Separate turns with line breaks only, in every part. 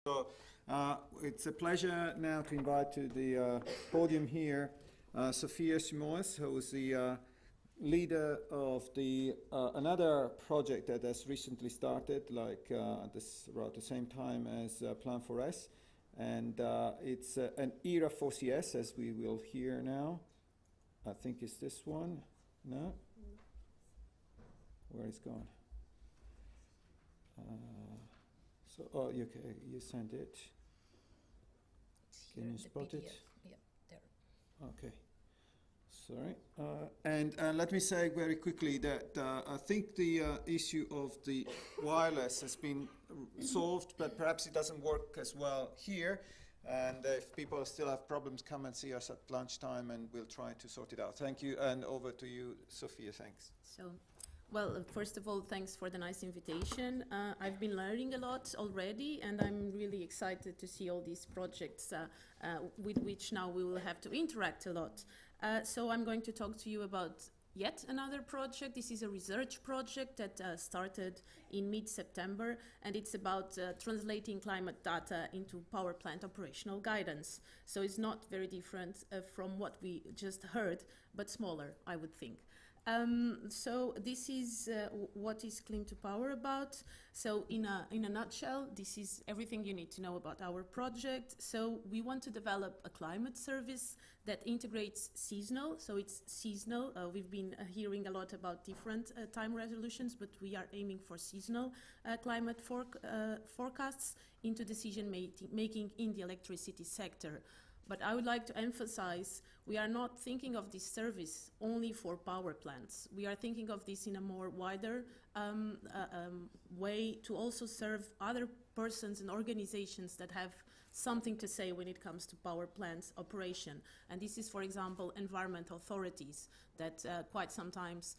So it's a pleasure now to invite to the podium here Sofia SIMOES, who is the leader of the another project that has recently started, like around the same time as Plan 4S, and it's an era 4CS, as we will hear now. I think it's this one. No? Where is it gone? Oh, you sent it. Can you spot it?
Yeah, there.
Okay. Sorry. And let me say very quickly that I think the issue of the wireless has been solved, but perhaps it doesn't work as well here. And if people still have problems, come and see us at lunchtime and we'll try to sort it out. Thank you, and over to you, Sofia. Thanks.
Well, first of all, thanks for the nice invitation. I've been learning a lot already, and I'm really excited to see all these projects with which now we will have to interact a lot. So I'm going to talk to you about yet another project. This is a research project that started in mid-September, and it's about translating climate data into power plant operational guidance. So it's not very different from what we just heard, but smaller, I would think. So this is what is CLIMZPOWER about. So in a nutshell, this is everything you need to know about our project. So we want to develop a climate service that integrates seasonal. So it's seasonal. We've been hearing a lot about different time resolutions, but we are aiming for seasonal climate forecasts into decision making in the electricity sector. But I would like to emphasize, we are not thinking of this service only for power plants. We are thinking of this in a more wider way to also serve other persons and organizations that have something to say when it comes to power plants operation. And this is, for example, environmental authorities that quite sometimes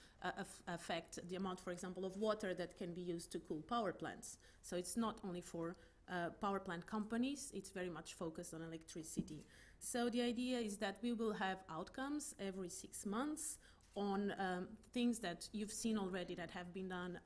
affect the amount, for example, of water that can be used to cool power plants. So it's not only for power plant companies, it's very much focused on electricity. So the idea is that we will have outcomes every 6 months on things that you've seen already that have been done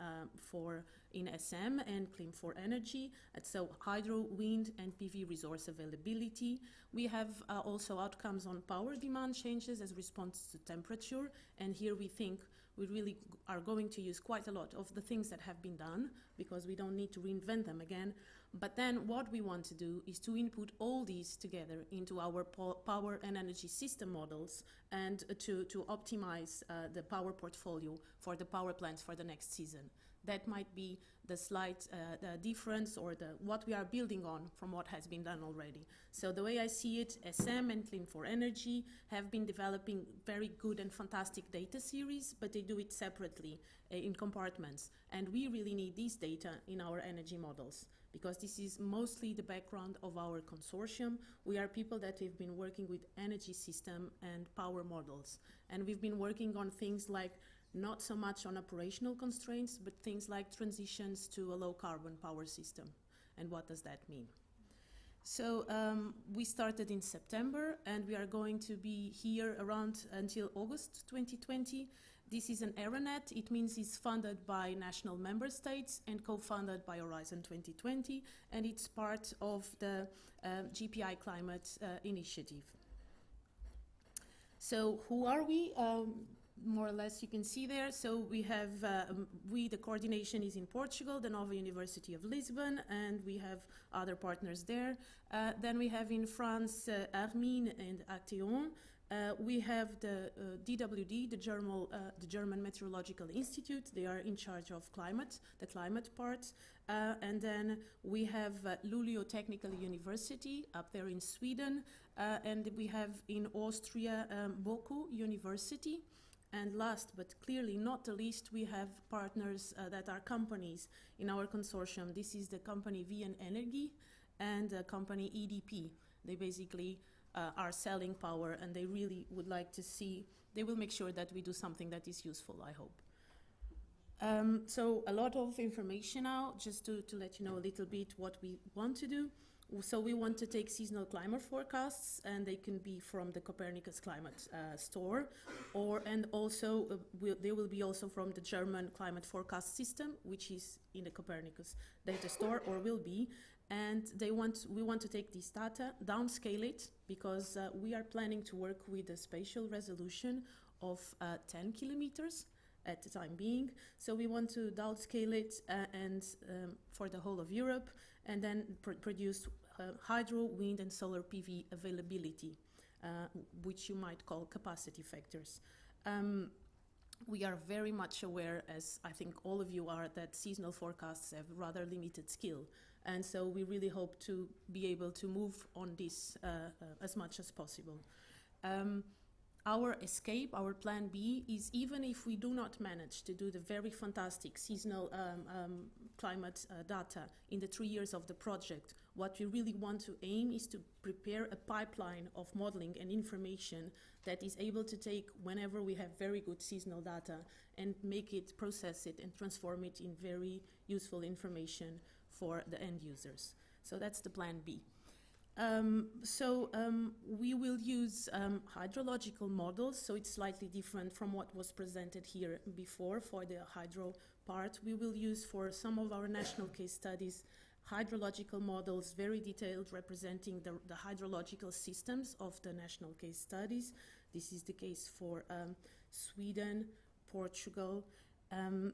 in SM and CLIM4 energy, so hydro, wind and PV resource availability. We have also outcomes on power demand changes as response to temperature, and here we think we really are going to use quite a lot of the things that have been done because we don't need to reinvent them again. But then what we want to do is to input all these together into our power and energy system models and to optimize the power portfolio for the power plants for the next season. That might be the slight difference or what we are building on from what has been done already. So the way I see it, SM and CLIM4 Energy have been developing very good and fantastic data series, but they do it separately in compartments. And we really need these data in our energy models, because this is mostly the background of our consortium. We are people that have been working with energy system and power models. And we've been working on things like not so much on operational constraints, but things like transitions to a low carbon power system. And what does that mean? So we started in September, and we are going to be here around until August 2020. This is an ERANET. It means it's funded by national member states and co-funded by Horizon 2020, and it's part of the GPI Climate Initiative. So who are we? More or less you can see there. So we have, the coordination is in Portugal, the Nova University of Lisbon, and we have other partners there. Then we have in France, Armin and Acteon. We have the DWD, the German Meteorological Institute. They are in charge of climate, the climate part. And then we have Luleå Technical University up there in Sweden. And we have in Austria, Boku University. And last, but clearly not the least, we have partners that are companies in our consortium. This is the company VN Energy and the company EDP. They basically are selling power, and they really would like to see, they will make sure that we do something that is useful, I hope. So a lot of information now, just to let you know a little bit what we want to do. So we want to take seasonal climate forecasts, and they can be from the Copernicus climate store, and also they will be also from the German climate forecast system, which is in the Copernicus data store, or will be. And we want to take this data, downscale it, because we are planning to work with a spatial resolution of 10 kilometers at the time being. So we want to downscale it and for the whole of Europe, and then produce hydro, wind, and solar PV availability, which you might call capacity factors. We are very much aware, as I think all of you are, that seasonal forecasts have rather limited skill. And so we really hope to be able to move on this as much as possible. Our escape, our plan B, is even if we do not manage to do the very fantastic seasonal climate data in the 3 years of the project, what we really want to aim is to prepare a pipeline of modeling and information that is able to take whenever we have very good seasonal data and make it, process it, and transform it in very useful information for the end users. So that's the plan B. We will use hydrological models, so it's slightly different from what was presented here before for the hydro part. We will use for some of our national case studies hydrological models, very detailed, representing the hydrological systems of the national case studies. This is the case for Sweden, Portugal, and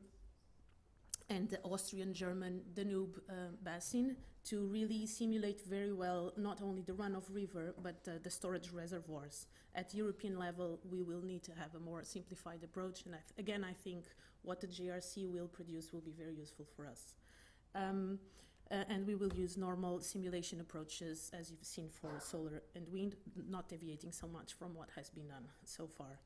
the Austrian-German Danube basin, to really simulate very well not only the runoff river, but the storage reservoirs. At European level, we will need to have a more simplified approach, and again, I think what the JRC will produce will be very useful for us. And we will use normal simulation approaches, as you've seen for solar and wind, not deviating so much from what has been done so far.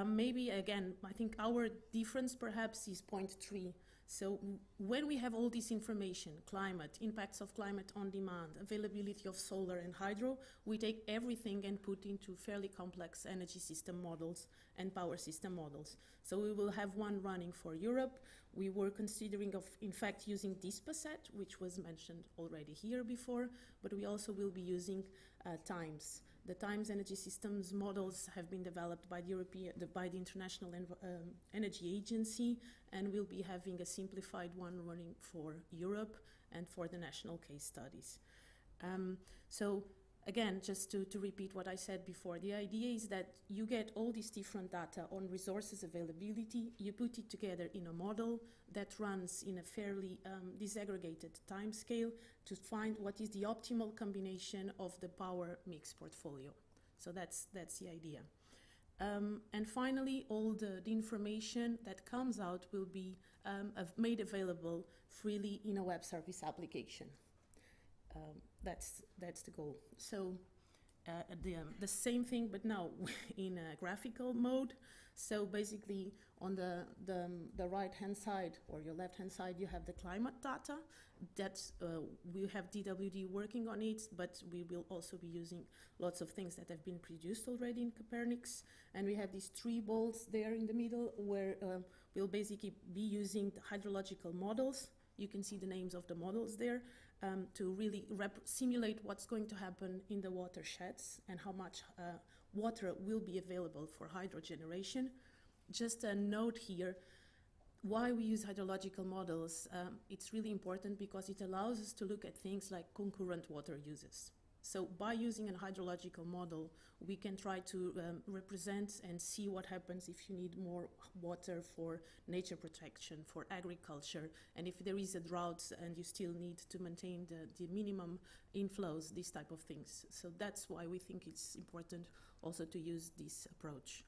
Maybe, again, I think our difference perhaps is point 3. So when we have all this information, climate, impacts of climate on demand, availability of solar and hydro, we take everything and put into fairly complex energy system models and power system models. So we will have one running for Europe. We were considering of, in fact, using DISPASET, which was mentioned already here before, but we also will be using TIMES. The TIMES energy systems models have been developed by the International Energy Agency, and we'll be having a simplified one running for Europe and for the national case studies. So again, just to repeat what I said before, the idea is that you get all these different data on resources availability, you put it together in a model that runs in a fairly disaggregated time scale to find what is the optimal combination of the power mix portfolio. So that's the idea. And finally, all the information that comes out will be made available freely in a web service application. That's the goal. So the same thing, but now in a graphical mode. So basically, on the right-hand side or your left-hand side, you have the climate data. That we have DWD working on it, but we will also be using lots of things that have been produced already in Copernicus. And we have these 3 balls there in the middle where we'll basically be using the hydrological models. You can see the names of the models there to really simulate what's going to happen in the watersheds and how much water will be available for hydro generation. Just a note here, why we use hydrological models, it's really important because it allows us to look at things like concurrent water uses. So by using a hydrological model, we can try to represent and see what happens if you need more water for nature protection, for agriculture, and if there is a drought and you still need to maintain the minimum inflows, these type of things. So that's why we think it's important also to use this approach.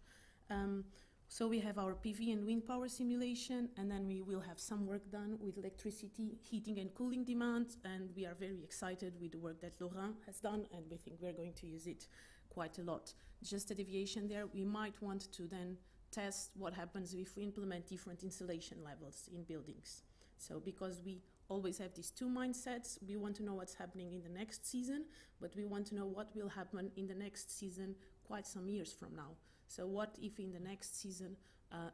So we have our PV and wind power simulation, and then we will have some work done with electricity, heating and cooling demand, and we are very excited with the work that Laurent has done, and we think we're going to use it quite a lot. Just a deviation there, we might want to then test what happens if we implement different insulation levels in buildings. So because we always have these 2 mindsets, we want to know what's happening in the next season, but we want to know what will happen in the next season quite some years from now. So what if in the next season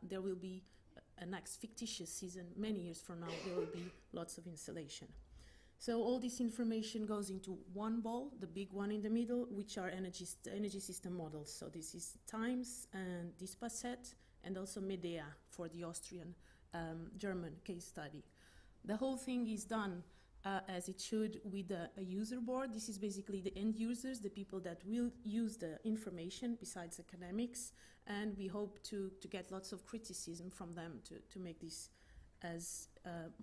there will be a next fictitious season, many years from now, there will be lots of insulation. So all this information goes into one ball, the big one in the middle, which are energy system models. So this is TIMES and DISPASET, and also MEDEA for the Austrian German case study. The whole thing is done as it should with a user board. This is basically the end users, the people that will use the information besides academics, and we hope to get lots of criticism from them to make this as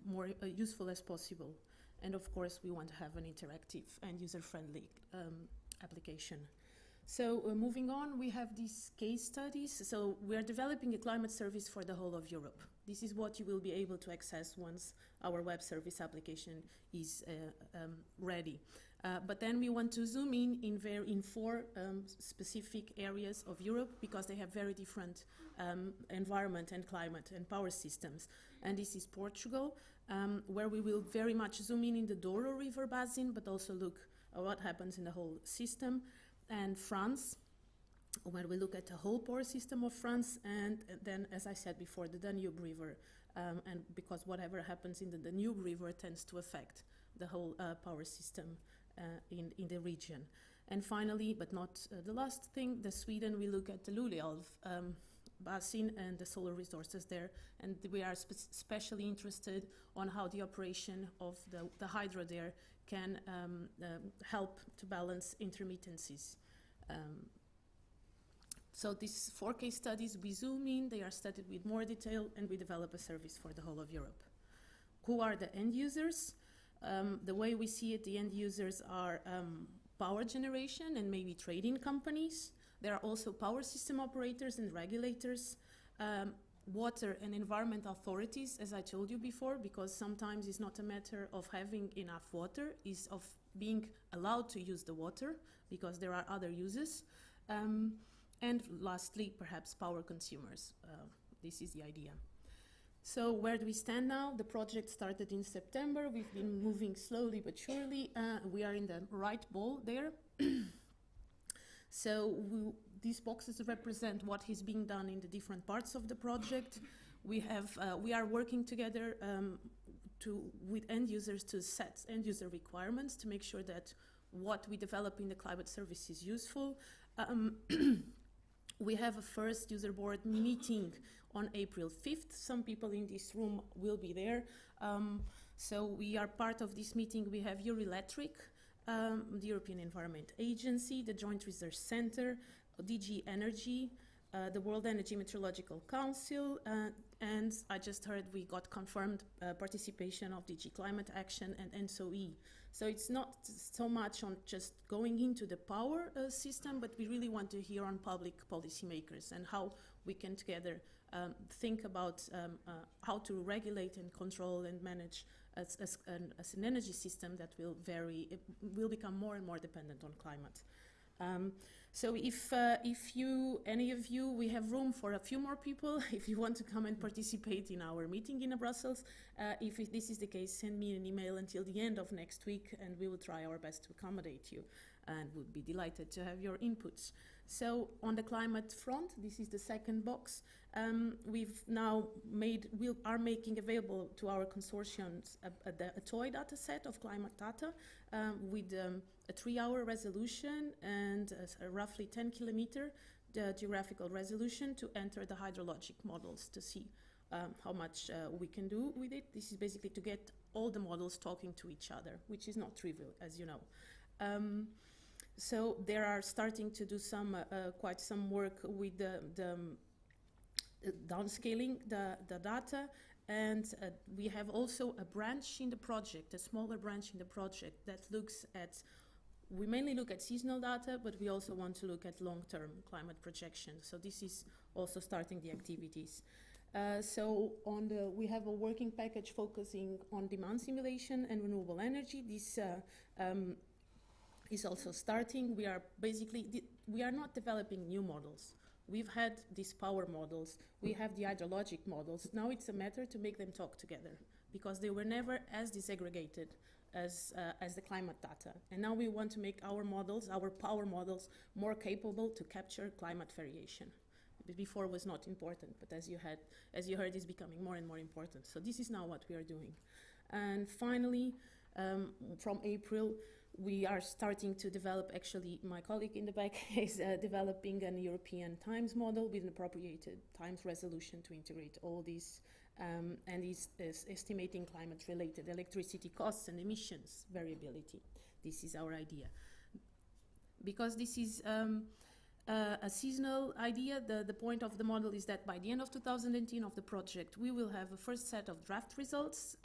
more useful as possible. And of course, we want to have an interactive and user-friendly application. So moving on, we have these case studies. So we are developing a climate service for the whole of Europe. This is what you will be able to access once our web service application is ready. But then we want to zoom in four specific areas of Europe, because they have very different environment and climate and power systems. And this is Portugal, where we will very much zoom in the Douro River basin, but also look at what happens in the whole system. And France, where we look at the whole power system of France, and then, as I said before, the Danube River, and because whatever happens in the Danube River tends to affect the whole power system in the region. And finally, but not the last thing, the Sweden, we look at the Luleälv basin and the solar resources there, and we are especially interested on how the operation of the hydro there can help to balance intermittencies. So these 4 case studies, we zoom in, they are studied with more detail, and we develop a service for the whole of Europe. Who are the end users? The way we see it, the end users are power generation and maybe trading companies. There are also power system operators and regulators, water and environment authorities, as I told you before, because sometimes it's not a matter of having enough water, it's of being allowed to use the water, because there are other uses. And lastly, perhaps power consumers. This is the idea. So where do we stand now? The project started in September. We've been moving slowly but surely. We are in the right ball there. So these boxes represent what is being done in the different parts of the project. We are working together with end users to set end user requirements to make sure that what we develop in the climate service is useful. We have a first user board meeting on April 5th. Some people in this room will be there. So we are part of this meeting. We have Eurelectric, the European Environment Agency, the Joint Research Center, DG Energy, the World Energy Meteorological Council, and I just heard we got confirmed participation of DG Climate Action and ENSO-E. So it's not so much on just going into the power system, but we really want to hear on public policymakers and how we can together think about how to regulate and control and manage as an energy system that will become more and more dependent on climate. So if any of you, we have room for a few more people. If you want to come and participate in our meeting in Brussels, if this is the case, send me an email until the end of next week, and we will try our best to accommodate you, and would be delighted to have your inputs. So on the climate front, this is the second box. We've now are making available to our consortiums a toy data set of climate data with a 3-hour resolution and a roughly 10-kilometer geographical resolution to enter the hydrologic models to see how much we can do with it. This is basically to get all the models talking to each other, which is not trivial, as you know. So they are starting to do quite some work with the downscaling the data, and we have also a branch in the project, a smaller branch in the project that looks at, we mainly look at seasonal data, but we also want to look at long-term climate projections. So this is also starting the activities. So we have a working package focusing on demand simulation and renewable energy. This is also starting. We are not developing new models. We've had these power models. We have the hydrologic models. Now it's a matter to make them talk together, because they were never as disaggregated as the climate data. And now we want to make our models, our power models, more capable to capture climate variation. Before was not important, but as you heard, it's becoming more and more important. So this is now what we are doing. And finally, from April, We are starting to develop, actually, my colleague in the back is developing an European times model with an appropriated times resolution to integrate all these, and is estimating climate-related electricity costs and emissions variability. This is our idea. Because this is a seasonal idea, the point of the model is that by the end of 2018 of the project, we will have a first set of draft results.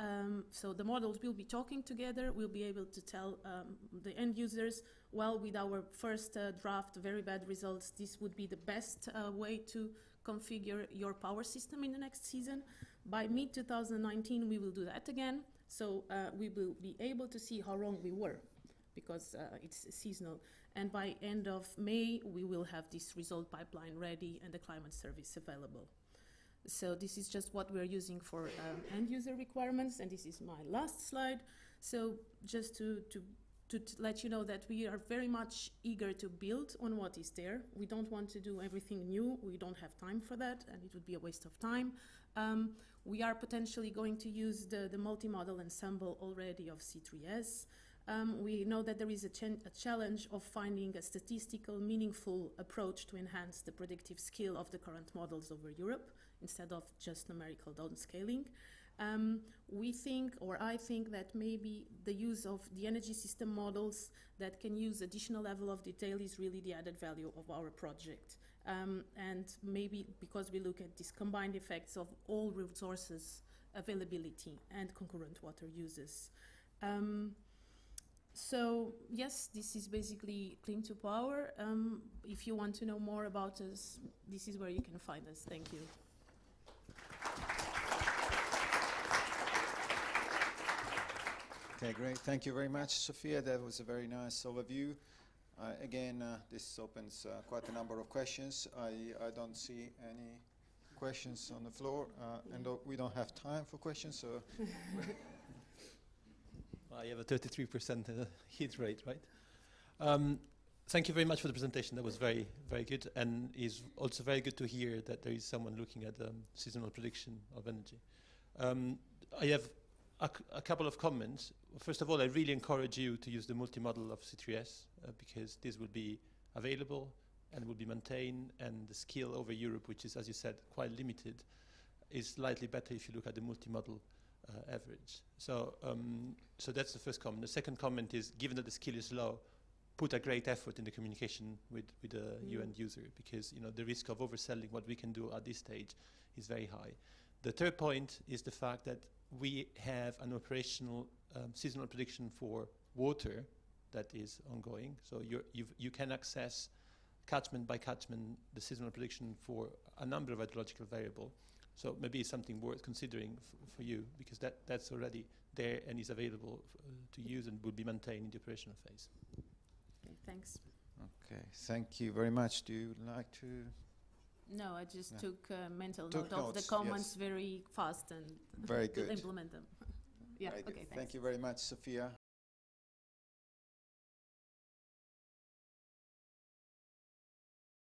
So the models will be talking together. We'll be able to tell the end users, well, with our first draft, very bad results, this would be the best way to configure your power system in the next season. By mid-2019, we will do that again. So we will be able to see how wrong we were, because it's seasonal. And by end of May, we will have this result pipeline ready and the climate service available. So this is just what we're using for end user requirements, and this is my last slide. So just to let you know that we are very much eager to build on what is there. We don't want to do everything new. We don't have time for that, and it would be a waste of time. We are potentially going to use the multi-model ensemble already of C3S. We know that there is a challenge of finding a statistical, meaningful approach to enhance the predictive skill of the current models over Europe, instead of just numerical downscaling. We think, or I think, that maybe the use of the energy system models that can use additional level of detail is really the added value of our project. And maybe because we look at these combined effects of all resources availability and concurrent water uses. So yes, this is basically CLIMZPOWER. If you want to know more about us, this is where you can find us. Thank you.
Okay, great. Thank you very much, Sofia. That was a very nice overview. Again, this opens quite a number of questions. I don't see any questions on the floor, and we don't have time for questions, so...
You have a 33% hit rate, right? Thank you very much for the presentation. That was very, very good, and it's also very good to hear that there is someone looking at seasonal prediction of energy. I have a couple of comments. First of all, I really encourage you to use the multi-model of C3S because this will be available and will be maintained, and the skill over Europe, which is, as you said, quite limited, is slightly better if you look at the multi-model average. So that's the first comment. The second comment is, given that the skill is low, put a great effort in the communication with the end user, because the risk of overselling what we can do at this stage is very high. The third point is the fact that we have an operational seasonal prediction for water that is ongoing. So you can access catchment by catchment the seasonal prediction for a number of hydrological variables. So maybe it's something worth considering for you, because that's already there and is available to use and will be maintained in the operational phase.
Okay, thanks.
Okay, thank you very much. Do you like to...
No, I just took mental note of the comments very fast and
very good.
implement them. Yeah,
Very good.
okay, thanks.
Thank you very much, Sofia.